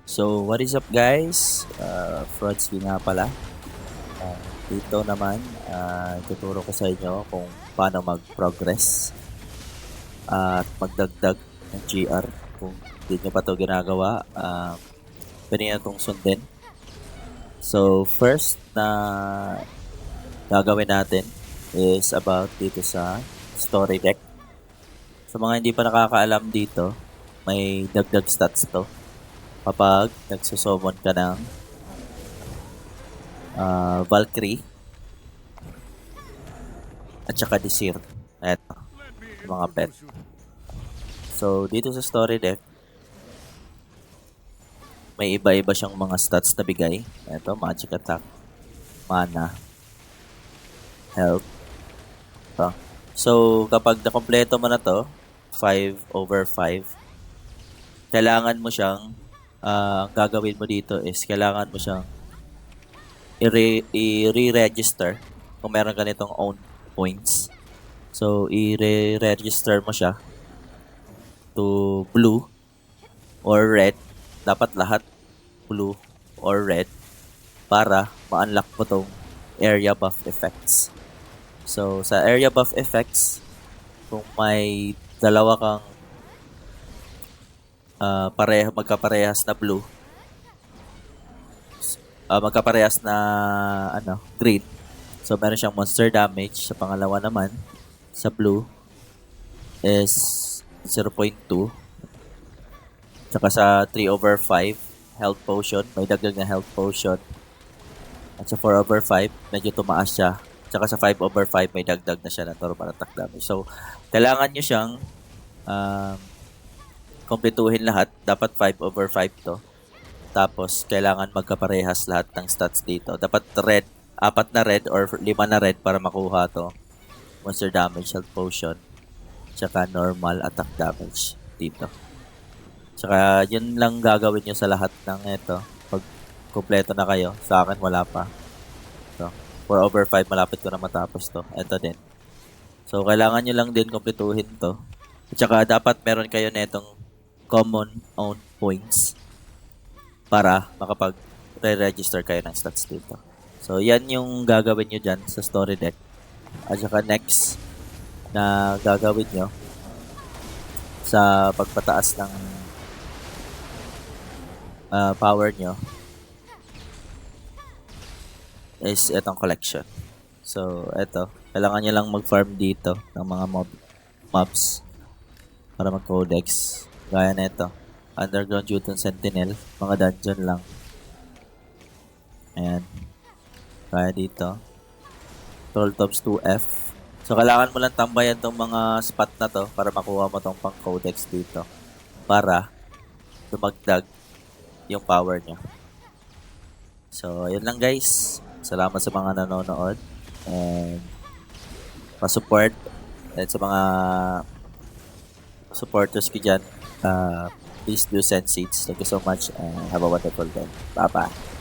So, what is up guys? Frodsky nga pala. Dito naman, tuturo ko sa inyo kung paano mag-progress at magdagdag ng GR. Kung hindi nyo pa ito ginagawa, pwede nyo itong sundin. So, first na gagawin natin is about dito sa story deck. Sa mga hindi pa nakakaalam dito, may dagdag stats to kapag nagsusummon ka ng Valkyrie at saka Desir. Eto, mga pet. So, dito sa story deck, may iba-iba siyang mga stats na bigay. Eto, magic attack, mana, health. Ito. So, kapag nakompleto mo na to, 5/5, kailangan mo siyang, ang gagawin mo dito is kailangan mo siyang i-re-register kung meron ganitong own points. So, i-re-register mo siya to blue or red. Dapat lahat blue or red para ma-unlock mo tong area buff effects. So, sa area buff effects, kung may dalawa kang magkaparehas na blue, magkaparehas na green. So, meron siyang monster damage. Sa pangalawa naman, sa blue, is 0.2. Tsaka sa 3/5, health potion. May dagdag na health potion. At sa 4/5, medyo tumaas siya. Tsaka sa 5/5, may dagdag na siya na normal attack damage. So, kailangan nyo siyang kompletuhin lahat. Dapat 5/5 to. Tapos, kailangan magkaparehas lahat ng stats dito. Dapat red, 4 na red or 5 na red para makuha to. Monster damage, health potion, tsaka normal attack damage dito. Tsaka, yun lang gagawin nyo sa lahat ng ito. Pag kompleto na kayo, sa akin wala pa. So, 4/5, malapit ko na matapos to. Ito din. So, kailangan nyo lang din kompletuhin to. At saka, dapat meron kayo netong common owned points para makapag-re-register kayo ng stats dito. So, yan yung gagawin nyo dyan sa story deck. At saka next na gagawin nyo sa pagpataas ng power nyo is itong collection. So, eto. Kailangan nyo lang mag-farm dito ng mga mobs para mag-codex. Gaya na ito. Underground Jotun Sentinel. Mga dungeon lang. Ayan. Kaya dito. Trolltops 2F. So, kailangan mo lang tambayan tong mga spot na to para makuha mo tong pang codex dito. Para dumagdag yung power nyo. So, yun lang guys. Salamat sa mga nanonood. And pa-support. And sa mga supporters ko dyan, please do send seeds. Thank you so much and have a wonderful day. Bye-bye.